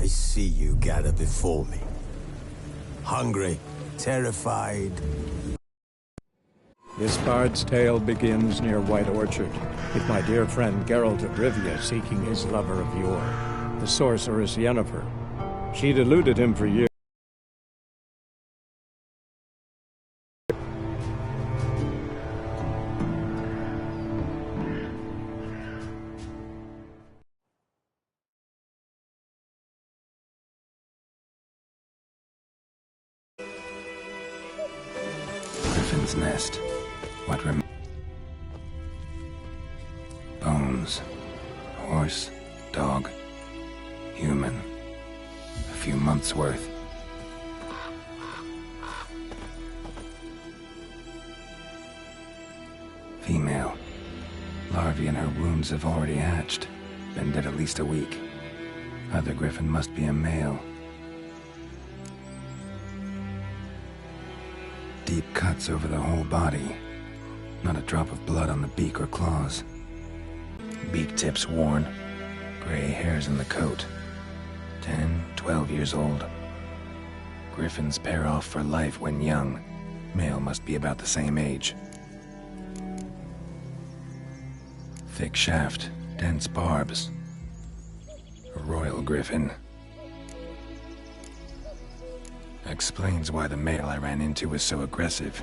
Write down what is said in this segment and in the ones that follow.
I see you gather before me. Hungry, terrified. This bard's tale begins near White Orchard, with my dear friend Geralt of Rivia seeking his lover of yore, the sorceress Yennefer. She'd eluded him for years. Griffin's nest. What bones. Horse, dog, human. A few months' worth. Female. Larvae in her wounds have already hatched. Been dead at least a week. Other griffin must be a male. Deep cuts over the whole body. Not a drop of blood on the beak or claws. Beak tips worn. Gray hairs in the coat. 10, 12 years old. Griffins pair off for life when young. Male must be about the same age. Thick shaft, dense barbs. A royal griffin. Explains why the male I ran into was so aggressive.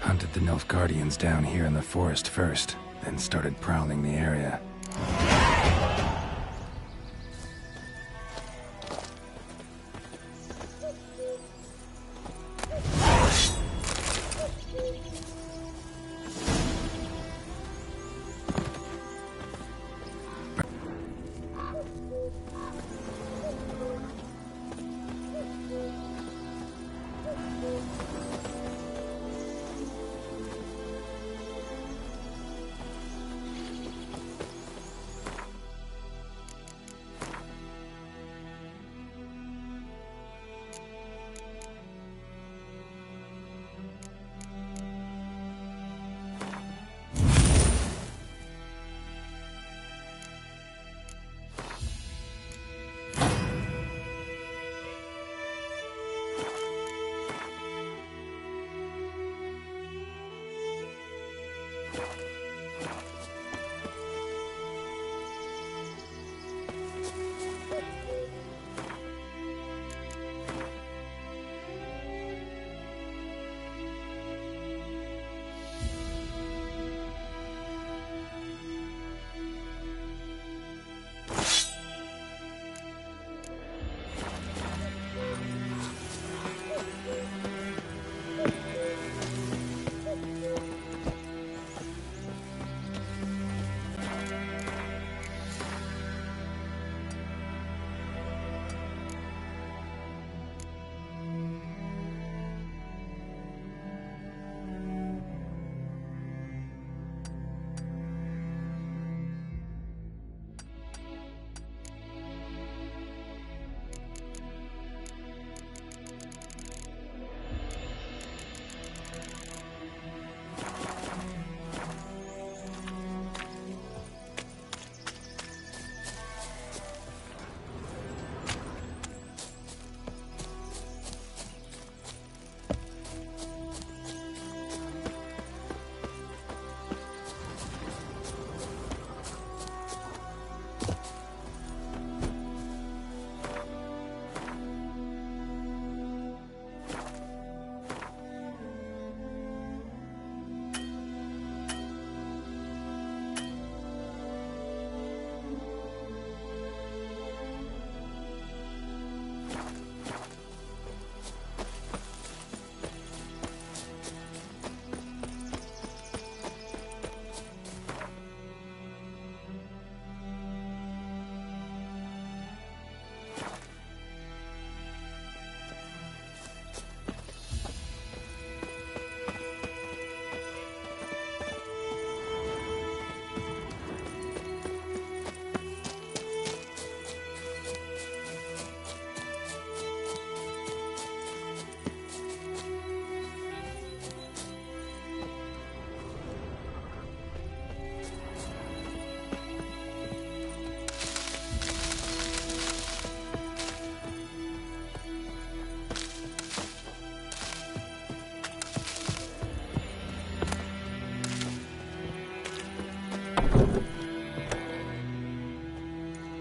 Hunted the Nilfgaardians down here in the forest first, then started prowling the area.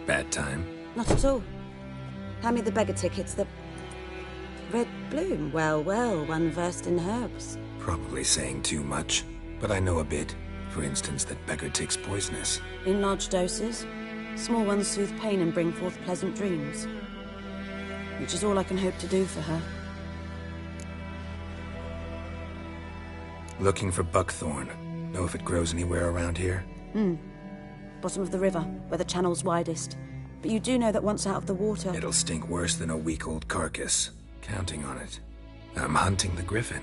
Bad time? Not at all. Hand me the beggar tickets, the... Red bloom. Well, well, one versed in herbs. Probably saying too much, but I know a bit. For instance, that beggar tick's poisonous. In large doses. Small ones soothe pain and bring forth pleasant dreams. Which is all I can hope to do for her. Looking for buckthorn. Know if it grows anywhere around here? Bottom of the river, where the channel's widest. But you do know that once out of the water... It'll stink worse than a week-old carcass. Counting on it. I'm hunting the griffin.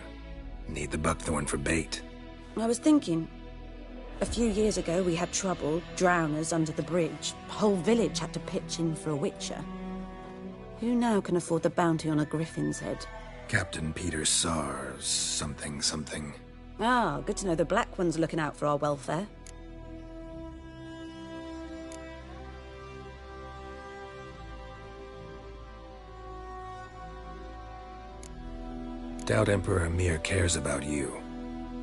Need the buckthorn for bait. I was thinking... A few years ago, we had trouble, drowners under the bridge. Whole village had to pitch in for a witcher. Who now can afford the bounty on a griffin's head? Captain Peter Sars, something. Ah, good to know the Black One's looking out for our welfare. Doubt Emperor Amir cares about you,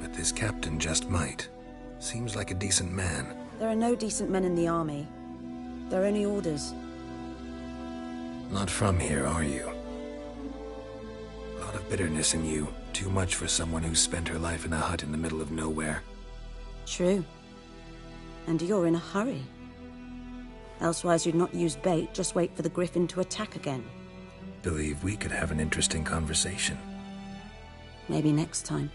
but this captain just might. Seems like a decent man. There are no decent men in the army. There are only orders. Not from here, are you? A lot of bitterness in you. Too much for someone who's spent her life in a hut in the middle of nowhere. True. And you're in a hurry. Elsewise you'd not use bait, just wait for the griffin to attack again. Believe we could have an interesting conversation. Maybe next time.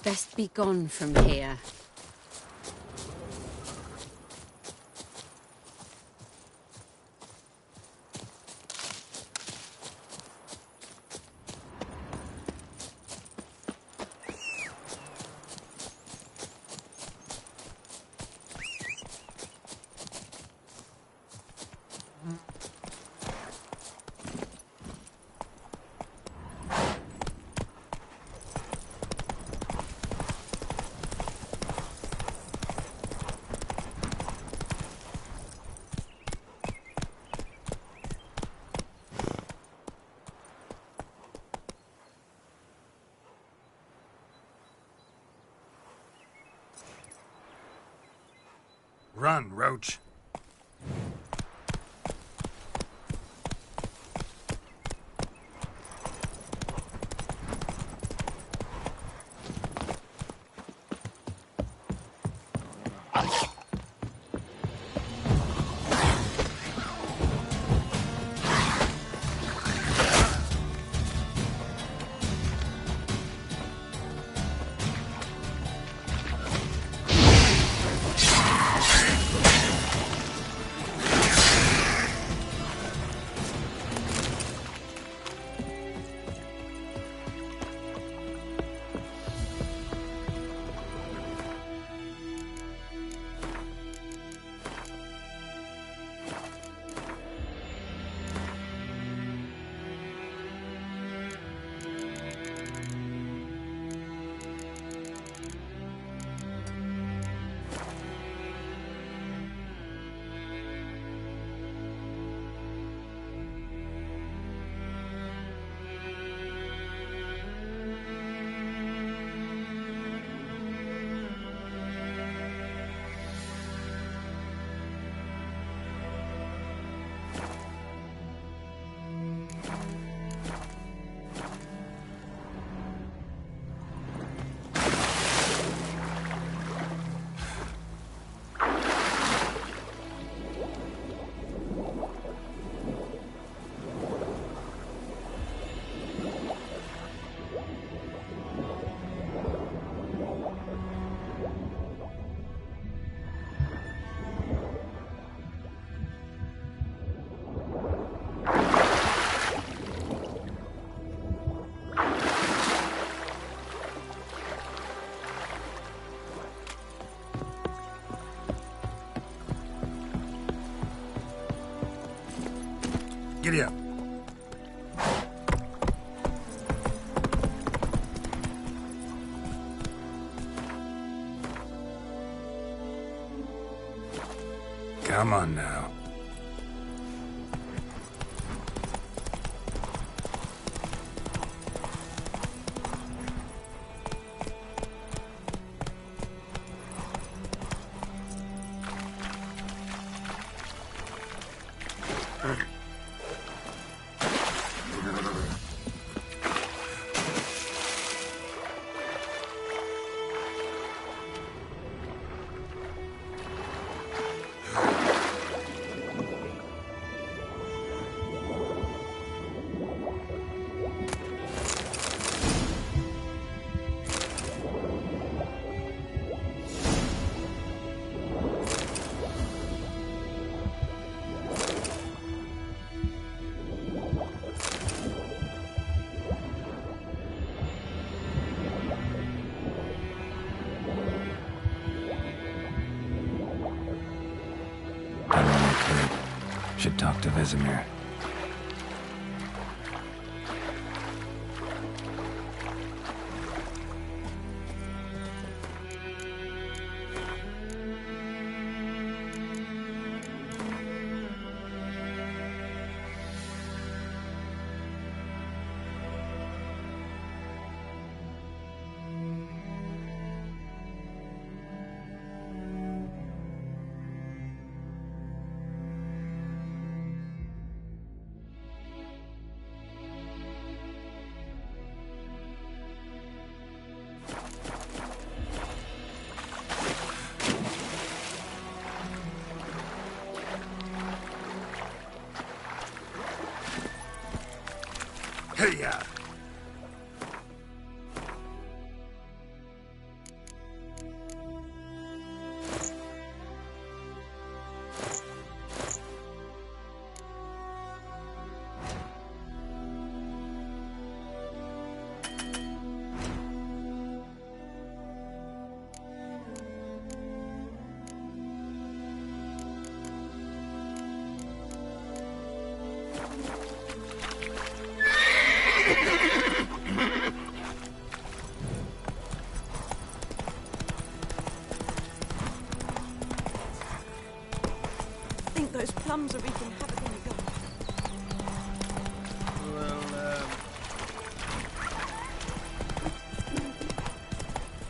Best be gone from here. Run, Roach. Giddy up. Come on now. Should talk to Vesemir. Hey-ya! Those plums are wreaking havoc in the garden.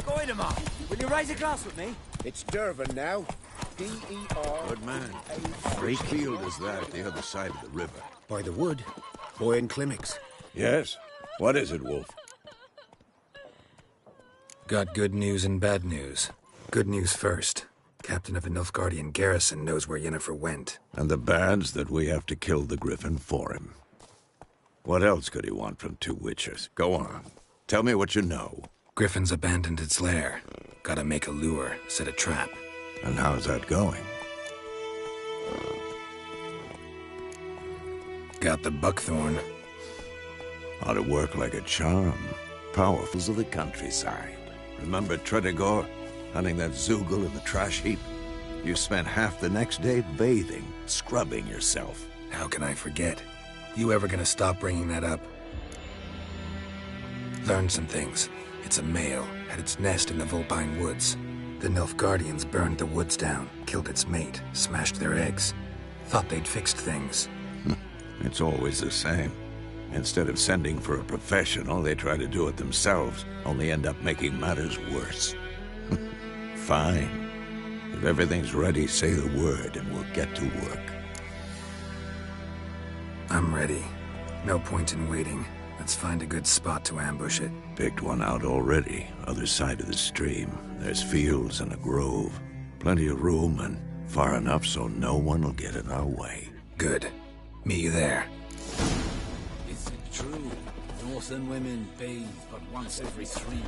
Go in, Mark. Will you raise a glass with me? It's Dervin now. D-E-R... Good man. Great field is that at the other side of the river. By the wood. Boy in Climmix. Yes? What is it, Wolf? Got good news and bad news. Good news first. Captain of a Nilfgaardian garrison knows where Yennefer went. And the bad's that we have to kill the Griffin for him. What else could he want from two witchers? Go on. Tell me what you know. Griffin's abandoned its lair. Gotta make a lure, set a trap. And how's that going? Got the buckthorn. Ought to work like a charm. Powerfuls of the countryside. Remember Tredegor? Hunting that Zoogle in the trash heap? You spent half the next day bathing, scrubbing yourself. How can I forget? You ever gonna stop bringing that up? Learned some things. It's a male, had its nest in the Vulpine Woods. The Nilfgaardians burned the woods down, killed its mate, smashed their eggs. Thought they'd fixed things. It's always the same. Instead of sending for a professional, they try to do it themselves, only end up making matters worse. Fine. If everything's ready, say the word and we'll get to work. I'm ready. No point in waiting. Let's find a good spot to ambush it. Picked one out already, other side of the stream. There's fields and a grove. Plenty of room and far enough so no one will get in our way. Good. Meet you there. Is it true? Northern women bathe but once every 3 moons.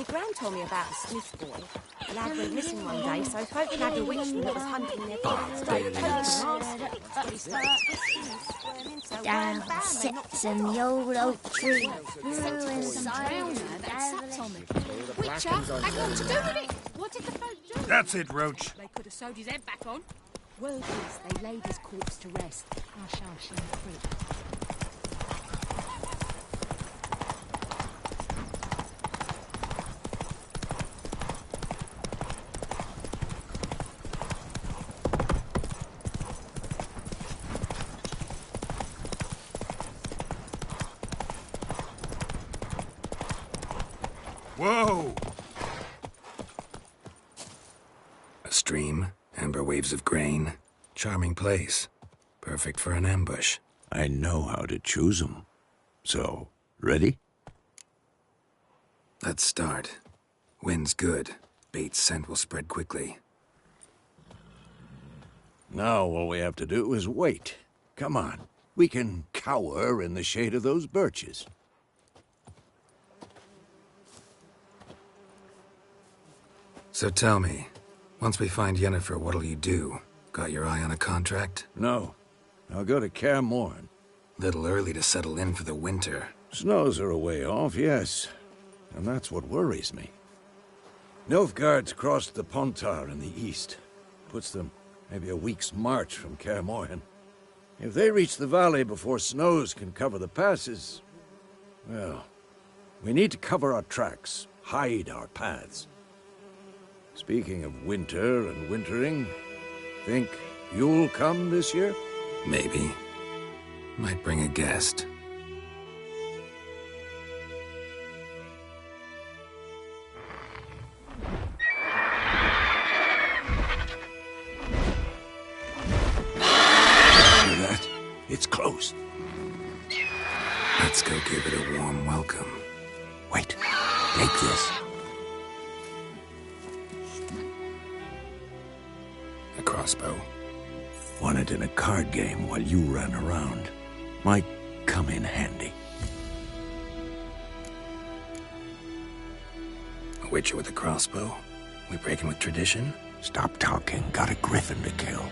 Gran told me about a Smith boy. The lad went missing one day, so folk flagged a witchman that was hunting their kids. Down sits in the old oak tree. Witcher? Had what to do with it? What did the folk do? That's it, Roach. They could have sewed his head back on. Word is they laid his corpse to rest. Hush, hush in the creek. Whoa! A stream, amber waves of grain. Charming place. Perfect for an ambush. I know how to choose 'em. So, ready? Let's start. Wind's good. Bait's scent will spread quickly. Now all we have to do is wait. Come on. We can cower in the shade of those birches. So tell me, once we find Yennefer, what'll you do? Got your eye on a contract? No. I'll go to Kaer Morhen. Little early to settle in for the winter. Snows are a way off, yes. And that's what worries me. Nilfgaard's crossed the Pontar in the east. Puts them maybe a week's march from Kaer Morhen. If they reach the valley before snows can cover the passes, well, we need to cover our tracks, hide our paths. Speaking of winter and wintering, think you'll come this year? Maybe. Might bring a guest. Hear that? It's close. Let's go give it a warm welcome. Wait, take this. A crossbow. Won it in a card game while you ran around. Might come in handy. A witcher with a crossbow? We breaking with tradition? Stop talking. Got a griffin to kill.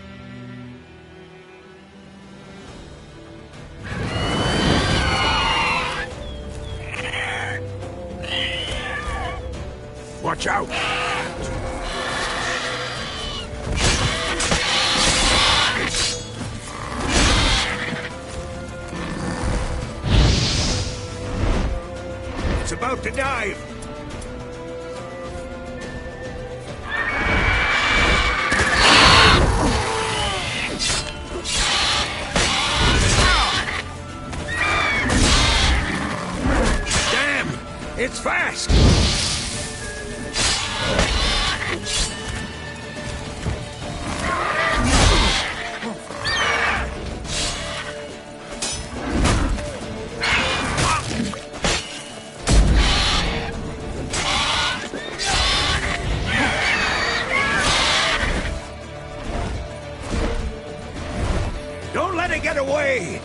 Watch out! It's about to dive! Damn! It's fast! Don't let it get away!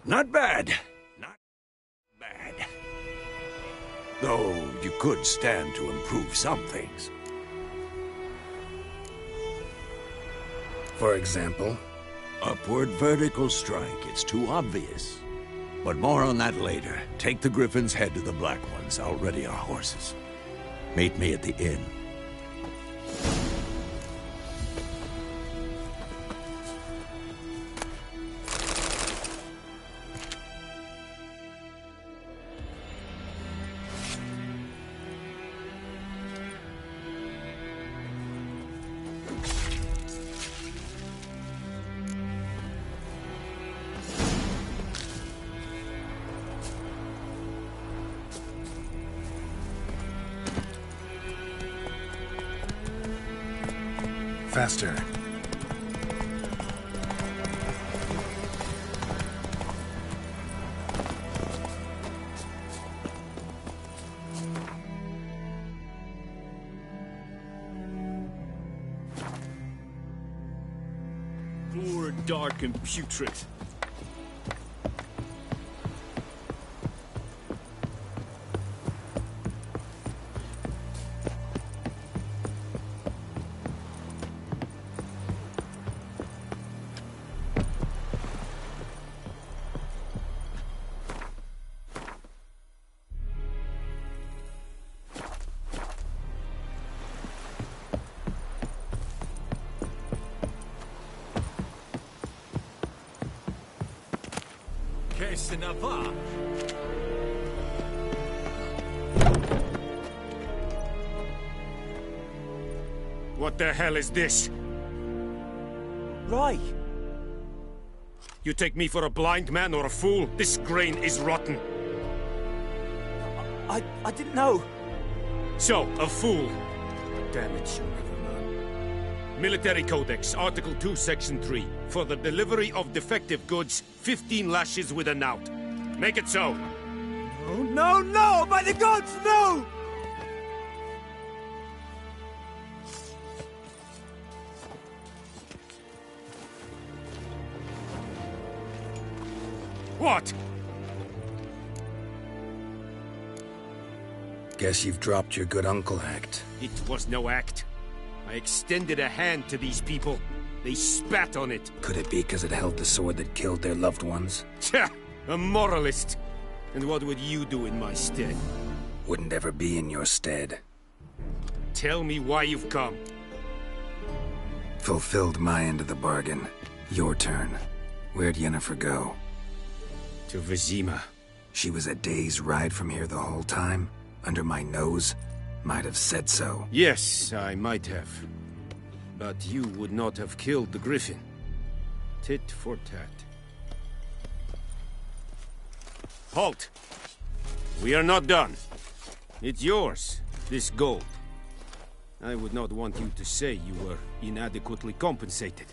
Not bad. Not bad. Though you could stand to improve some things. For example? Upward vertical strike. It's too obvious. But more on that later. Take the Griffin's head to the Black Ones. I'll ready our horses. Meet me at the inn. Faster. More dark and putrid. What the hell is this? Rye! You take me for a blind man or a fool? This grain is rotten. I didn't know. So, a fool. Damn it, you never learn. Military Codex, Article 2, Section 3. For the delivery of defective goods, 15 lashes with a knout. Make it so. Oh, no, no! By the gods, no! What? Guess you've dropped your good uncle act. It was no act. I extended a hand to these people. They spat on it. Could it be because it held the sword that killed their loved ones? Tja! A moralist. And what would you do in my stead? Wouldn't ever be in your stead. Tell me why you've come. Fulfilled my end of the bargain. Your turn. Where'd Yennefer go? To Vizima. She was a day's ride from here the whole time? Under my nose? Might have said so. Yes, I might have. But you would not have killed the Griffin. Tit for tat. Halt! We are not done. It's yours, this gold. I would not want you to say you were inadequately compensated.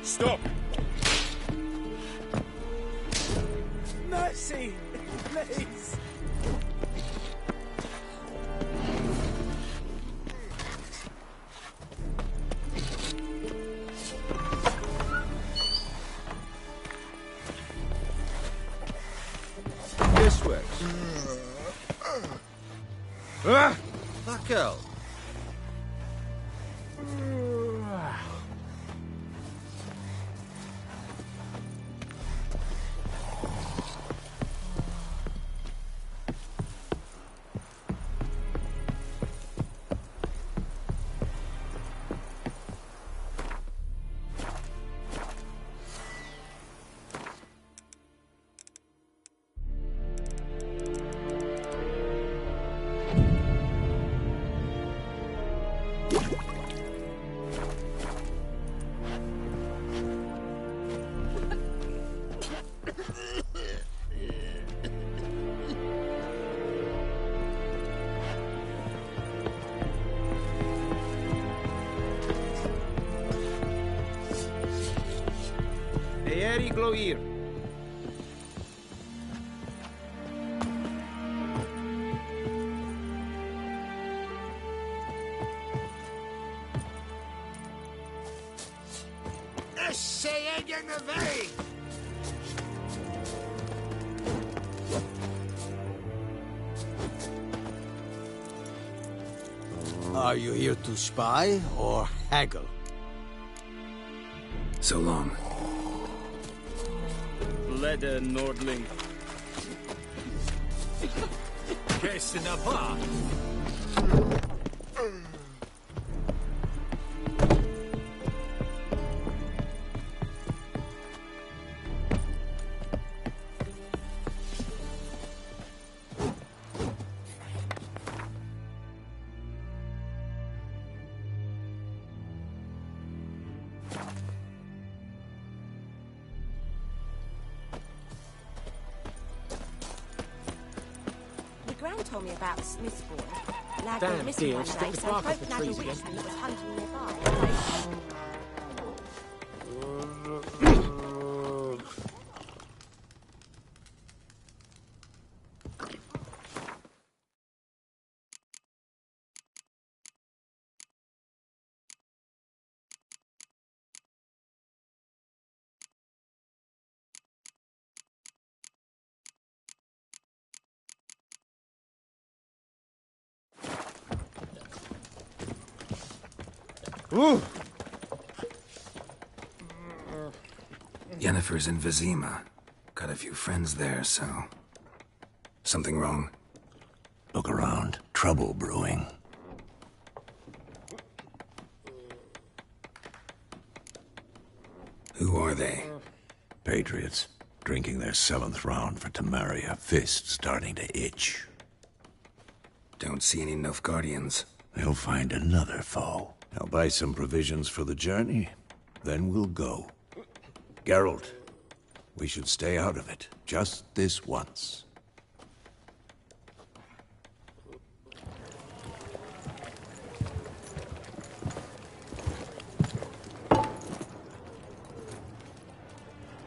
Stop! Mercy! Please! This works. Fuck hell. Eeri Gloir. Essayez de veille! Are you here to spy or haggle? So long. Leder, Nordling. Case in a bar. Gran told me about the Smith's boy. Lad Damn, went missing dear, one stick day, the so bark up Pope the nabbed a trees witchman again. that was hunting nearby. Ooh! Yennefer's in Vizima. Got a few friends there, so... Something wrong? Look around. Trouble brewing. Who are they? Patriots. Drinking their 7th round for Temeria. Fist starting to itch. Don't see any Nilfgaardians. They'll find another foe. I'll buy some provisions for the journey. Then we'll go. Geralt, we should stay out of it. Just this once.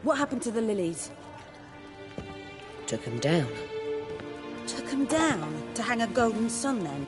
What happened to the lilies? Took him down. Took them down? To hang a golden sun, then?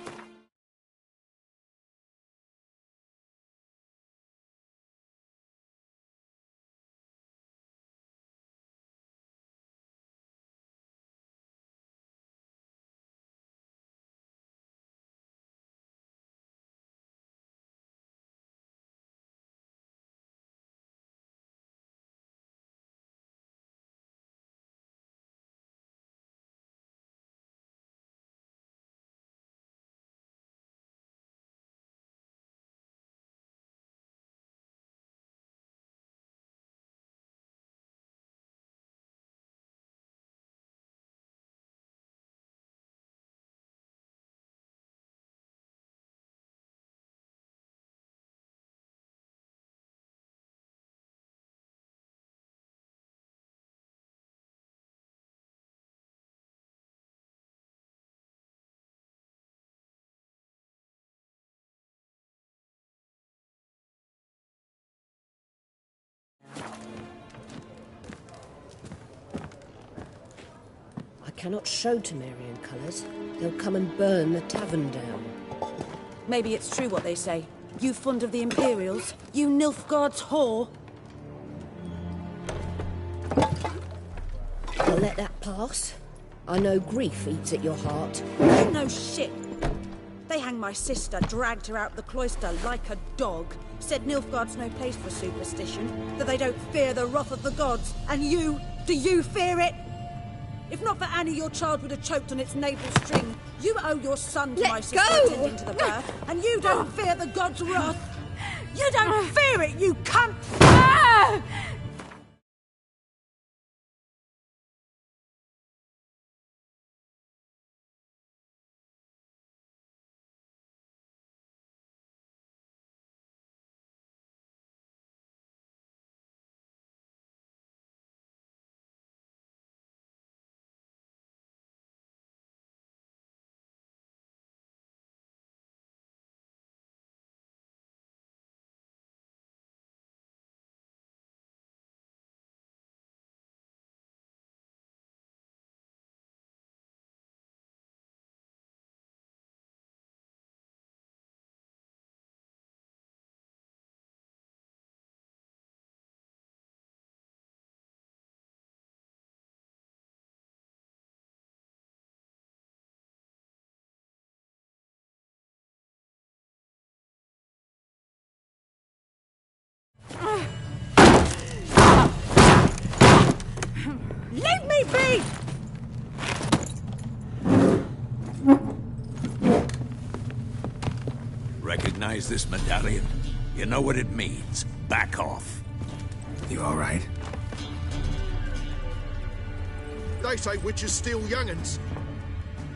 I cannot show Temerian colours. They'll come and burn the tavern down. Maybe it's true what they say. You fond of the Imperials? You Nilfgaard's whore? I'll let that pass. I know grief eats at your heart. You know shit. They hanged my sister, dragged her out the cloister like a dog. Said Nilfgaard's no place for superstition, that they don't fear the wrath of the gods. And you, do you fear it? If not for Annie, your child would have choked on its navel string. You owe your son to my sister attending to the birth, and you don't fear the gods' wrath. You don't fear it, you cunt! Leave me be! Recognize this medallion? You know what it means. Back off. You all right? They say witches steal young'uns.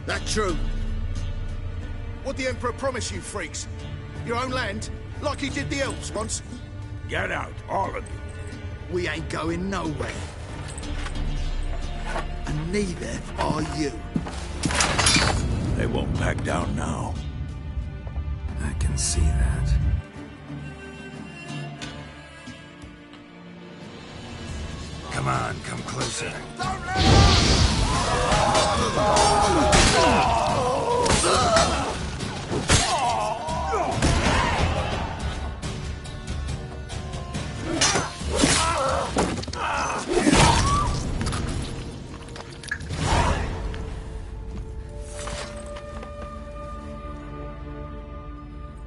That true? What the Emperor promise you, freaks? Your own land? Like he did the elves once? Get out, all of you. We ain't going nowhere. And neither are you. They won't back down now. I can see that. Come on, come closer.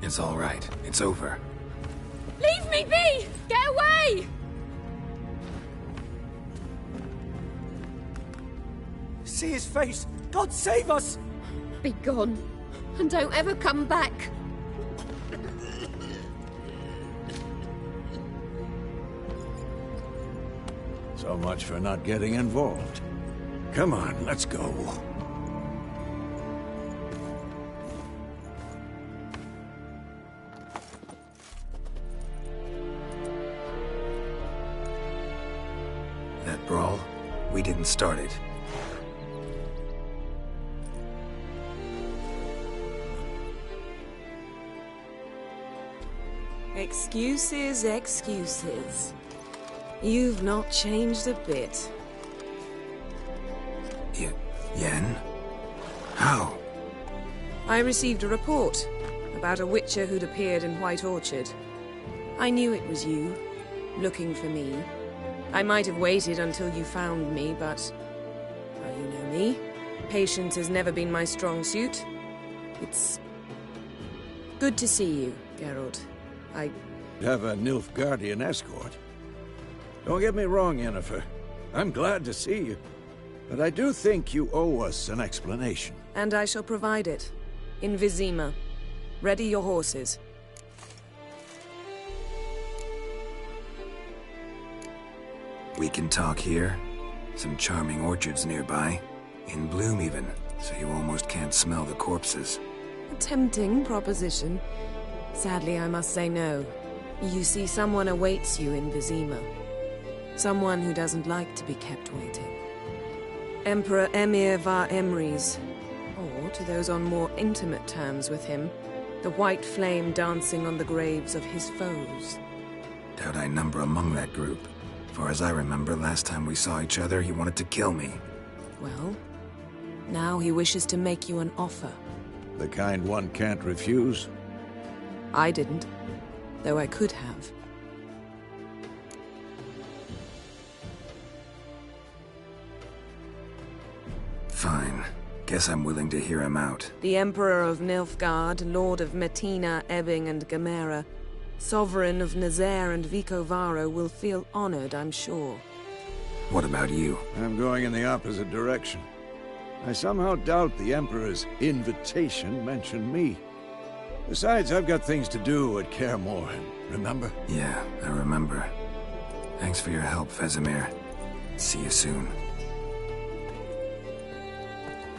It's all right. It's over. Leave me be! Get away! See his face! God save us! Be gone. And don't ever come back. So much for not getting involved. Come on, let's go. That brawl, we didn't start it. Excuses, excuses. You've not changed a bit. Yen? How? I received a report about a witcher who'd appeared in White Orchard. I knew it was you, looking for me. I might have waited until you found me, but... well, you know me. Patience has never been my strong suit. It's... good to see you, Geralt. I... have a Nilfgaardian escort. Don't get me wrong, Yennefer. I'm glad to see you. But I do think you owe us an explanation. And I shall provide it. In Vizima. Ready your horses. We can talk here. Some charming orchards nearby. In bloom even, so you almost can't smell the corpses. A tempting proposition. Sadly, I must say no. You see, someone awaits you in Vizima. Someone who doesn't like to be kept waiting. Emperor Emir var Emrys. Or, to those on more intimate terms with him, the white flame dancing on the graves of his foes. Doubt I number among that group. Far as I remember, last time we saw each other, he wanted to kill me. Well, now he wishes to make you an offer. The kind one can't refuse? I didn't, though I could have. Fine. Guess I'm willing to hear him out. The Emperor of Nilfgaard, Lord of Metina, Ebbing and Gamera, Sovereign of Nazaire and Vicovaro will feel honored, I'm sure. What about you? I'm going in the opposite direction. I somehow doubt the Emperor's invitation mentioned me. Besides, I've got things to do at Kaer Morhen, remember? Yeah, I remember. Thanks for your help, Vesemir. See you soon.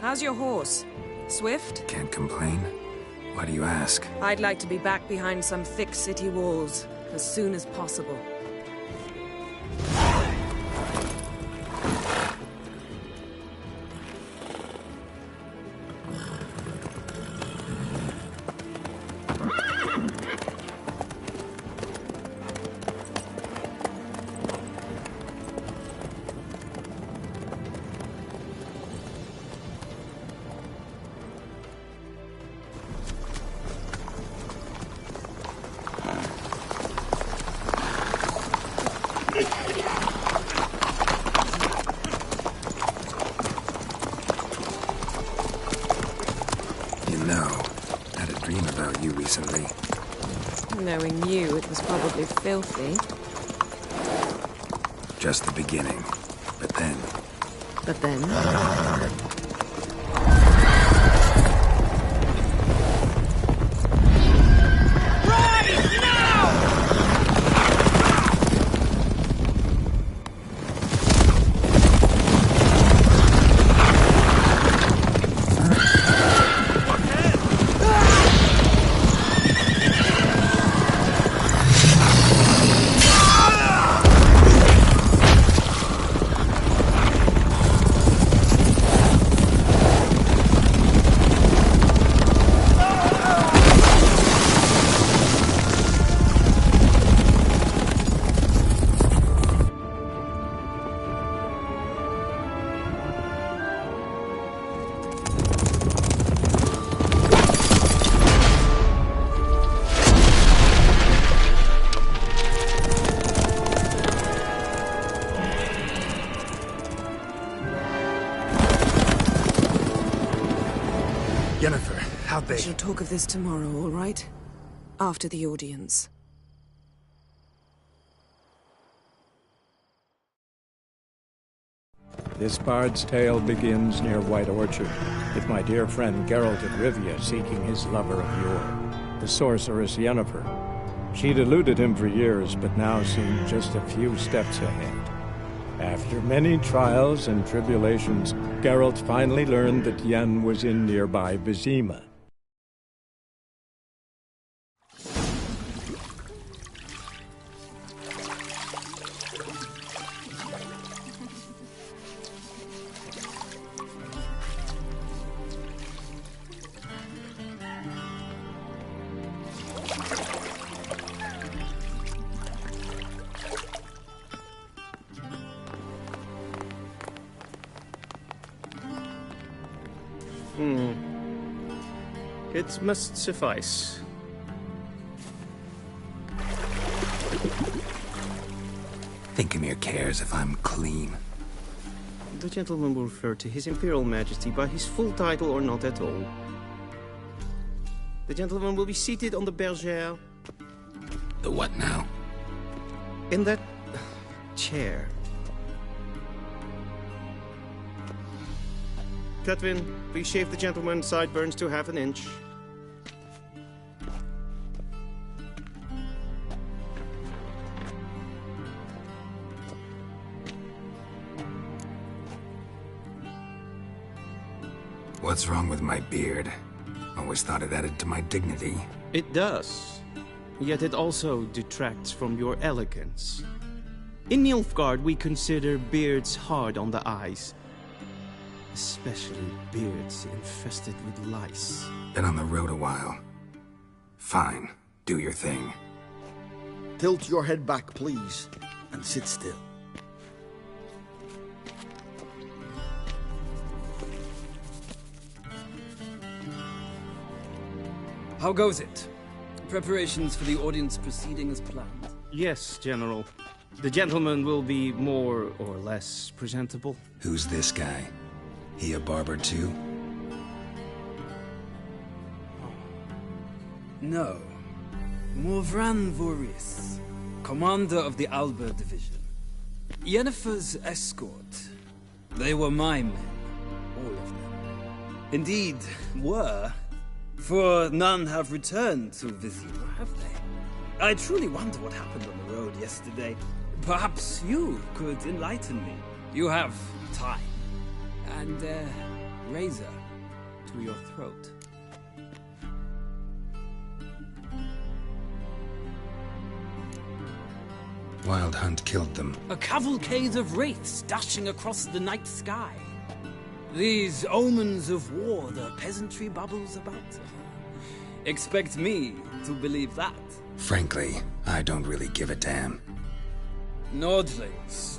How's your horse? Swift? Can't complain. Why do you ask? I'd like to be back behind some thick city walls, as soon as possible. Recently. Knowing you, it was probably filthy. Just the beginning. But then, But then... Yennefer, how'd they... We shall talk of this tomorrow, all right? After the audience. This bard's tale begins near White Orchard, with my dear friend Geralt of Rivia seeking his lover of yore, the sorceress Yennefer. She'd eluded him for years, but now seemed just a few steps ahead. After many trials and tribulations, Geralt finally learned that Yen was in nearby Vizima. It must suffice. Thinkamir cares if I'm clean. The gentleman will refer to His Imperial Majesty by his full title or not at all. The gentleman will be seated on the bergère. The what now? In that... chair. Catwin, please shave the gentleman's sideburns to half an inch. What's wrong with my beard? Always thought it added to my dignity. It does. Yet it also detracts from your elegance. In Nilfgaard, we consider beards hard on the eyes. Especially beards infested with lice. Been on the road a while. Fine. Do your thing. Tilt your head back, please, and sit still. How goes it? Preparations for the audience proceeding as planned? Yes, General. The gentleman will be more or less presentable. Who's this guy? He a barber too? No. Morvran Voris, commander of the Alba Division. Yennefer's escort. They were my men, all of them. Indeed, were. For none have returned to Vizima, have they? I truly wonder what happened on the road yesterday. Perhaps you could enlighten me. You have time. And a razor to your throat. Wild hunt killed them. A cavalcade of wraiths dashing across the night sky. These omens of war the peasantry bubbles about. Expect me to believe that. Frankly, I don't really give a damn. Nordlings.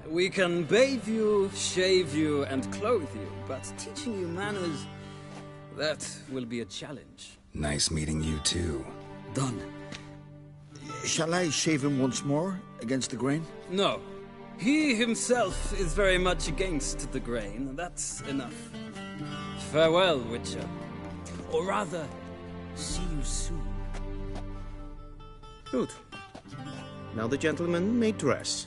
We can bathe you, shave you, and clothe you, but teaching you manners, that will be a challenge. Nice meeting you too. Done. Shall I shave him once more, against the grain? No. He himself is very much against the grain. That's enough. Farewell, Witcher. Or rather, see you soon. Good. Now the gentleman may dress.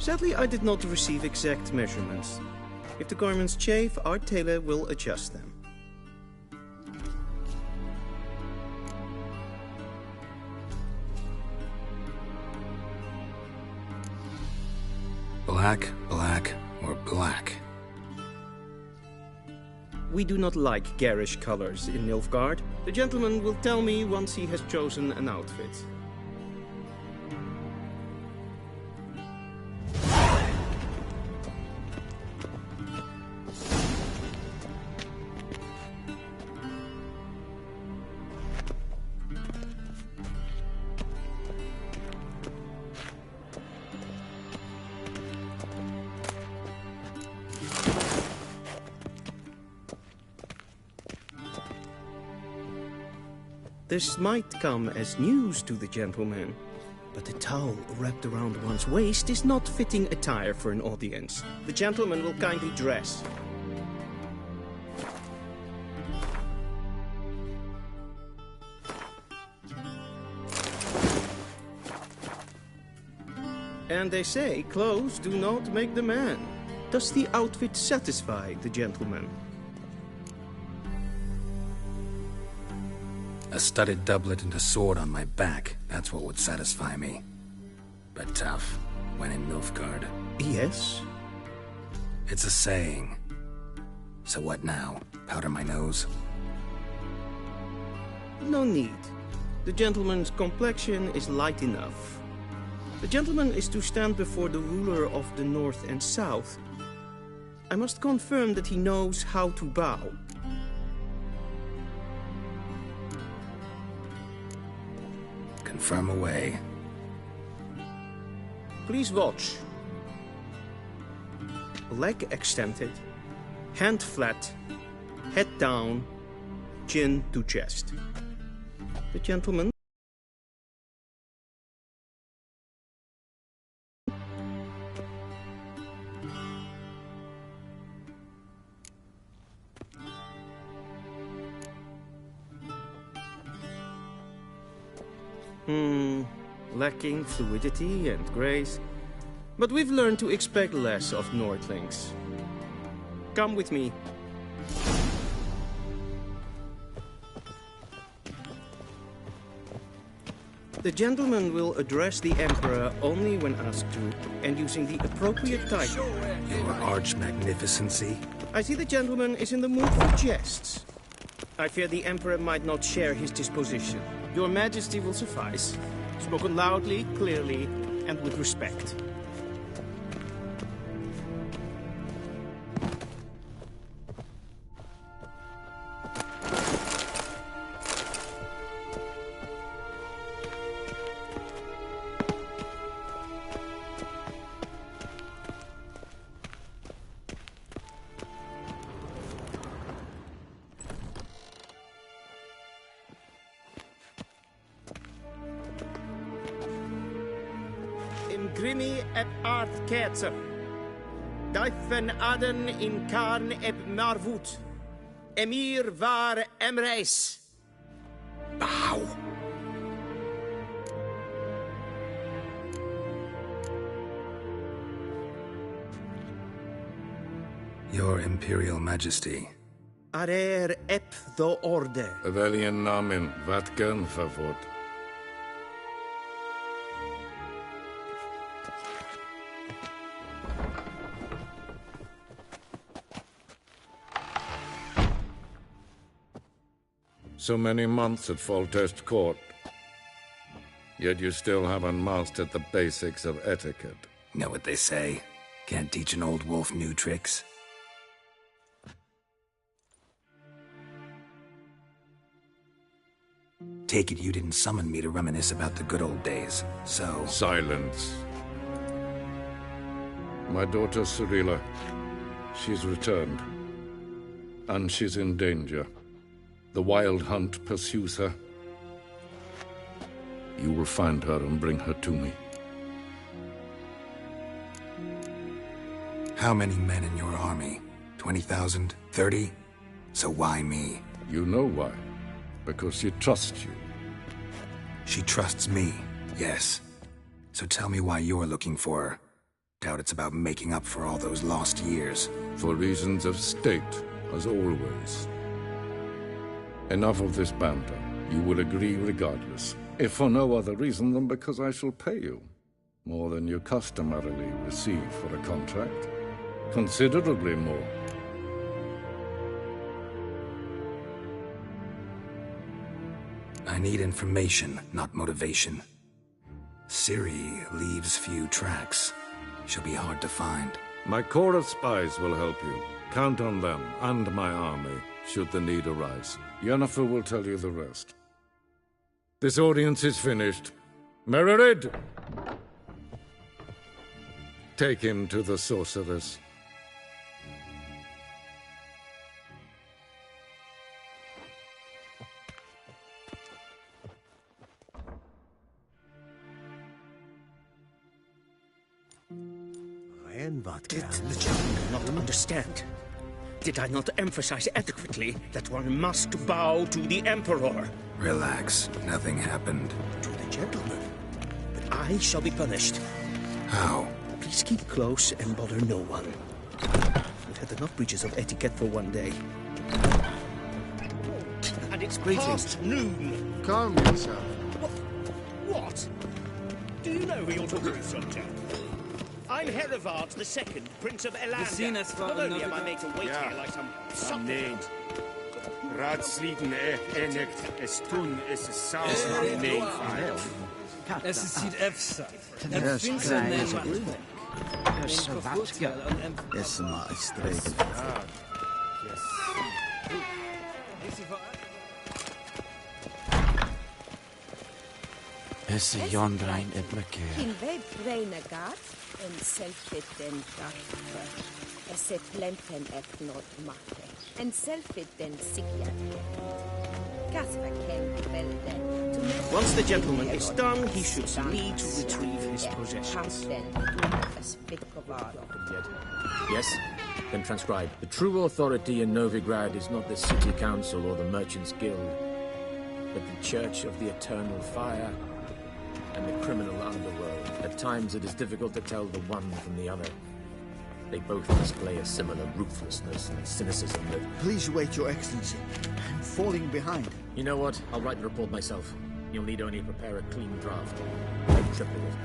Sadly, I did not receive exact measurements. If the garments chafe, our tailor will adjust them. Black, black, or black? We do not like garish colors in Nilfgaard. The gentleman will tell me once he has chosen an outfit. This might come as news to the gentleman, but a towel wrapped around one's waist is not fitting attire for an audience. The gentleman will kindly dress. And they say clothes do not make the man. Does the outfit satisfy the gentleman? A studded doublet and a sword on my back. That's what would satisfy me. But tough, when in Nilfgaard. Yes? It's a saying. So what now? Powder my nose? No need. The gentleman's complexion is light enough. The gentleman is to stand before the ruler of the North and South. I must confirm that he knows how to bow. Confirm away. Please watch. Leg extended, hand flat, head down, chin to chest. The gentleman. Lacking fluidity and grace. But we've learned to expect less of Nordlings. Come with me. The gentleman will address the Emperor only when asked to, and using the appropriate title. Your Arch-Magnificency? I see the gentleman is in the mood for jests. I fear the Emperor might not share his disposition. Your Majesty will suffice. Spoken loudly, clearly, and with respect. Grimi et art ketzer. Daifen aden in karn eb marvut. Emir var emreis. Bow. Your Imperial Majesty. Arer ep the orde. Veljen namen, vatgen favort. So many months at Foltest Court. Yet you still haven't mastered the basics of etiquette. Know what they say? Can't teach an old wolf new tricks. Take it you didn't summon me to reminisce about the good old days, so... Silence. My daughter Cyrilla, she's returned. And she's in danger. The Wild Hunt pursues her. You will find her and bring her to me. How many men in your army? 20,000? 30? So why me? You know why. Because she trusts you. She trusts me, yes. So tell me why you're looking for her. Doubt it's about making up for all those lost years. For reasons of state, as always. Enough of this banter. You will agree regardless, if for no other reason than because I shall pay you. More than you customarily receive for a contract. Considerably more. I need information, not motivation. Ciri leaves few tracks. She'll be hard to find. My corps of spies will help you. Count on them, and my army, should the need arise. Yennefer will tell you the rest. This audience is finished. Mererid! Take him to the sorceress. Did the gentleman not understand? Did I not emphasize adequately that one must bow to the Emperor? Relax. Nothing happened. To the gentleman. But I shall be punished. How? Please keep close and bother no one. We've had enough breaches of etiquette for one day. And it's past noon. Calm yourself. What? Do you know who you're talking to, soldier? I'm Herivard II, Prince of Elander. Not only am I made to wait here like some suppliant. Raadsliden enigt es tun es saus nee fael. Es ist Sid Efsa. Yes, Savatka is my straight. Es Jondrain Edmeke. In web braine gat en selfit den gat. Es plenten not make. En selfit den sigja. Gasper ken velde. Once the gentleman is done, he should need to retrieve his possessions. Yes? Then transcribe. The true authority in Novigrad is not the city council or the merchants' guild, but the Church of the Eternal Fire and the criminal underworld. At times it is difficult to tell the one from the other. They both display a similar ruthlessness and cynicism that... Please wait, Your Excellency. I'm falling behind. You know what? I'll write the report myself. You'll need only prepare a clean draft. Triple it.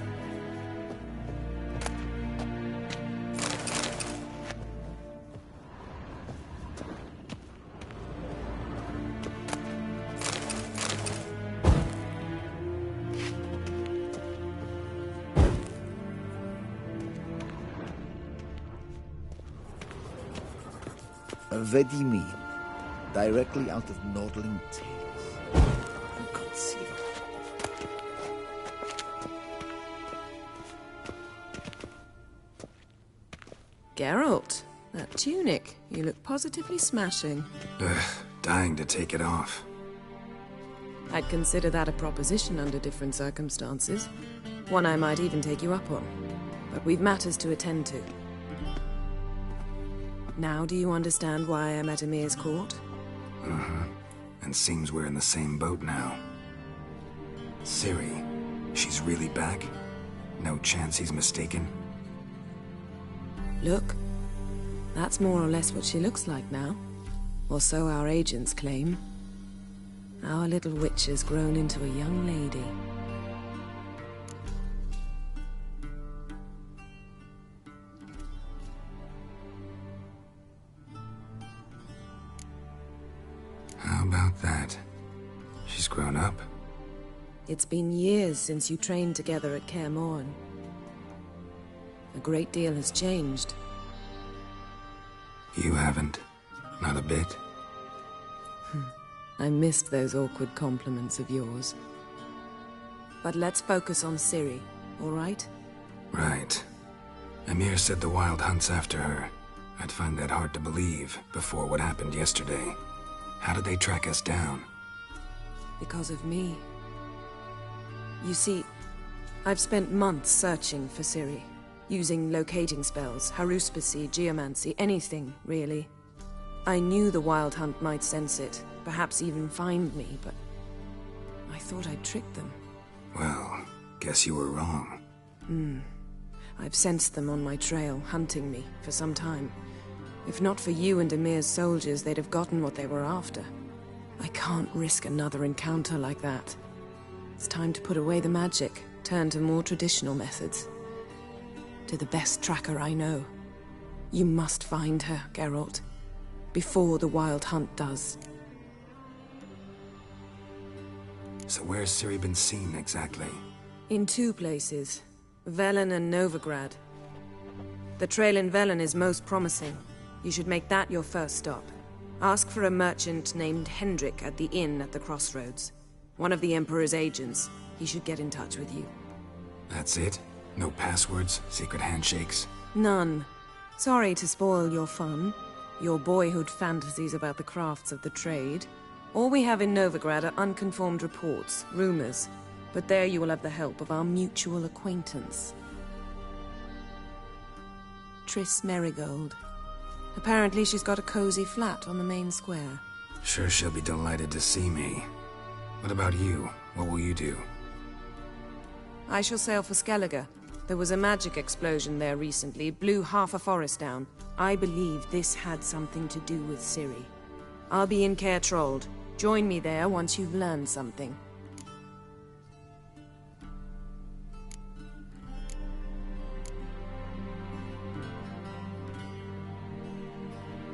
Vedimi, directly out of Nordling Tales. Inconceivable. Geralt, that tunic. You look positively smashing. Dying to take it off. I'd consider that a proposition under different circumstances. One I might even take you up on. But we've matters to attend to. Now do you understand why I'm at Emir's court? And seems we're in the same boat now. Ciri, she's really back? No chance he's mistaken? Look, that's more or less what she looks like now. Or so our agents claim. Our little witch has grown into a young lady. How about that? She's grown up? It's been years since you trained together at Kaer Morhen. A great deal has changed. You haven't. Not a bit. I missed those awkward compliments of yours. But let's focus on Ciri, all right? Right. Emir said the Wild Hunt's after her. I'd find that hard to believe before what happened yesterday. How did they track us down? Because of me. You see, I've spent months searching for Ciri, using locating spells, haruspicy, geomancy, anything, really. I knew the Wild Hunt might sense it, perhaps even find me, but I thought I'd tricked them. Well, guess you were wrong. I've sensed them on my trail, hunting me, for some time. If not for you and Emir's soldiers, they'd have gotten what they were after. I can't risk another encounter like that. It's time to put away the magic, turn to more traditional methods. To the best tracker I know. You must find her, Geralt. Before the Wild Hunt does. So where's Ciri been seen, exactly? In 2 places. Velen and Novigrad. The trail in Velen is most promising. You should make that your first stop. Ask for a merchant named Hendrik at the inn at the crossroads. One of the Emperor's agents. He should get in touch with you. That's it? No passwords? Secret handshakes? None. Sorry to spoil your fun. Your boyhood fantasies about the crafts of the trade. All we have in Novigrad are unconfirmed reports, rumors. But there you will have the help of our mutual acquaintance. Triss Merigold. Apparently she's got a cozy flat on the main square. Sure she'll be delighted to see me. What about you? What will you do? I shall sail for Skellige. There was a magic explosion there recently, blew half a forest down. I believe this had something to do with Ciri. I'll be in Caer Trold. Join me there once you've learned something.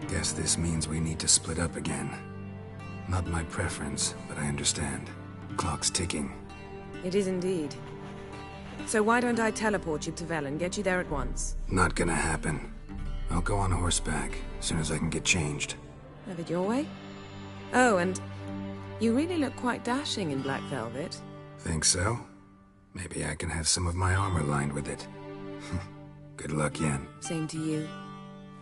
Guess this means we need to split up again. Not my preference, but I understand. Clock's ticking. It is indeed. So why don't I teleport you to Velen, get you there at once? Not gonna happen. I'll go on horseback, as soon as I can get changed. Have it your way? Oh, and you really look quite dashing in black velvet. Think so? Maybe I can have some of my armor lined with it. Good luck, Yen. Same to you.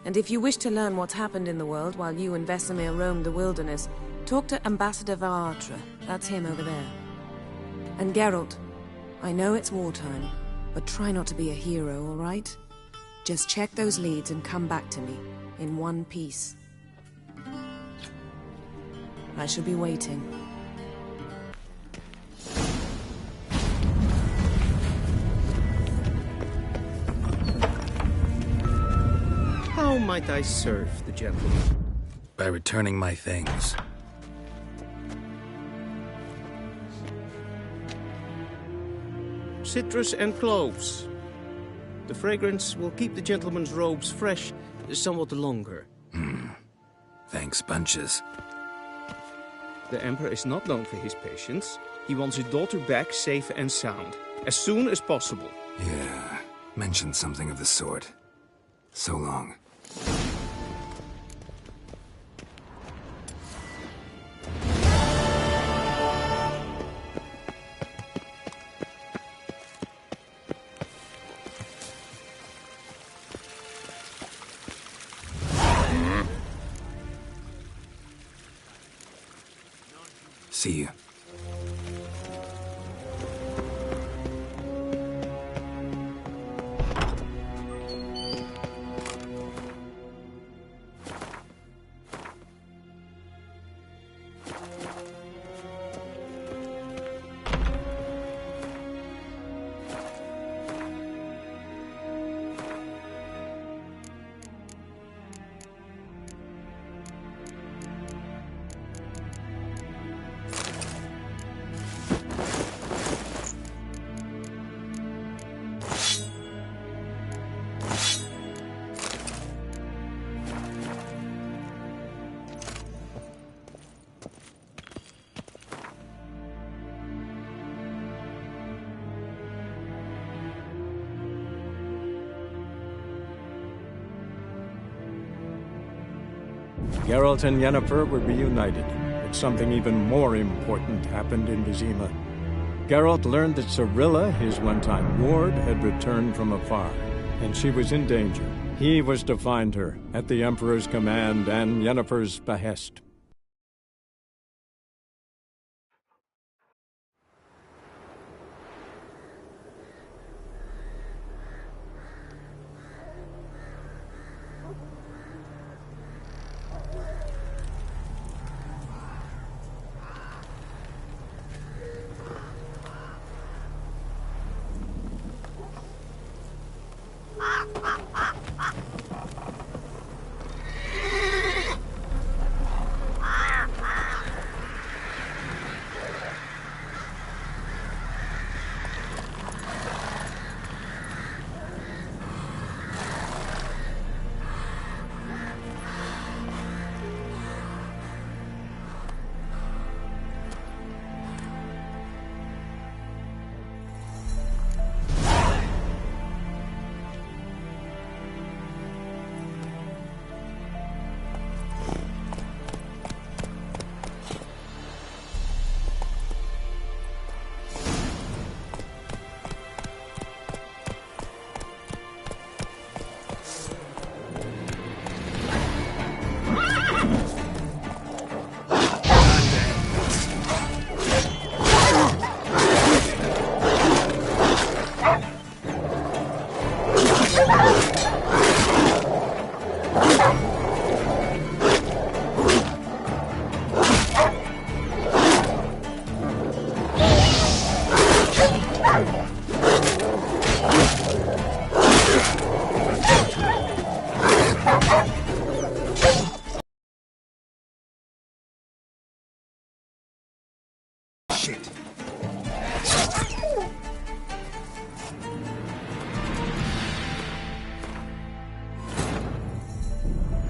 And if you wish to learn what's happened in the world while you and Vesemir roamed the wilderness, talk to Ambassador Varatra. That's him over there. And Geralt, I know it's wartime, but try not to be a hero, all right? Just check those leads and come back to me, in one piece. I shall be waiting. How might I serve the gentleman? By returning my things. Citrus and cloves. The fragrance will keep the gentleman's robes fresh somewhat longer. Thanks, bunches. The Emperor is not known for his patience. He wants his daughter back safe and sound, as soon as possible. Yeah, mentioned something of the sort. So long. See you. Geralt and Yennefer were reunited, but something even more important happened in Vizima. Geralt learned that Cirilla, his one-time ward, had returned from afar, and she was in danger. He was to find her, at the Emperor's command and Yennefer's behest.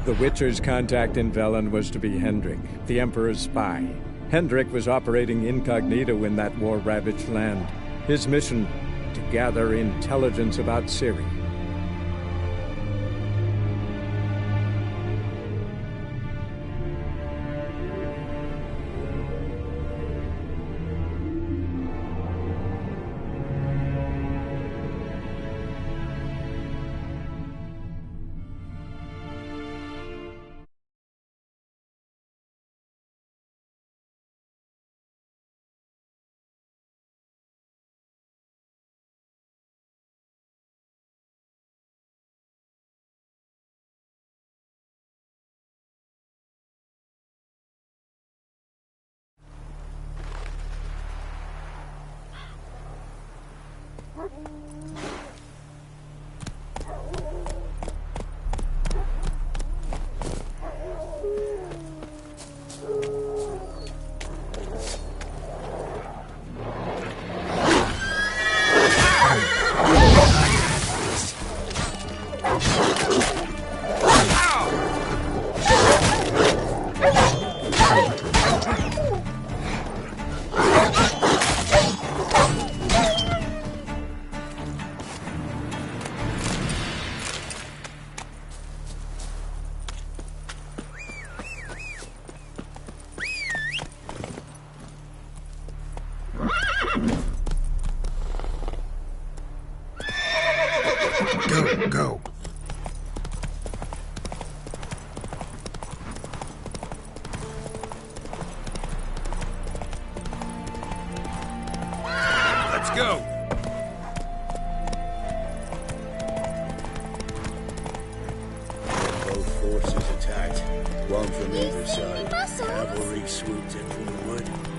The Witcher's contact in Velen was to be Hendrik, the Emperor's spy. Hendrik was operating incognito in that war-ravaged land. His mission, to gather intelligence about Ciri. Go. Let's go! Both forces attacked. One from either side. Cavalry swooped in from the wood.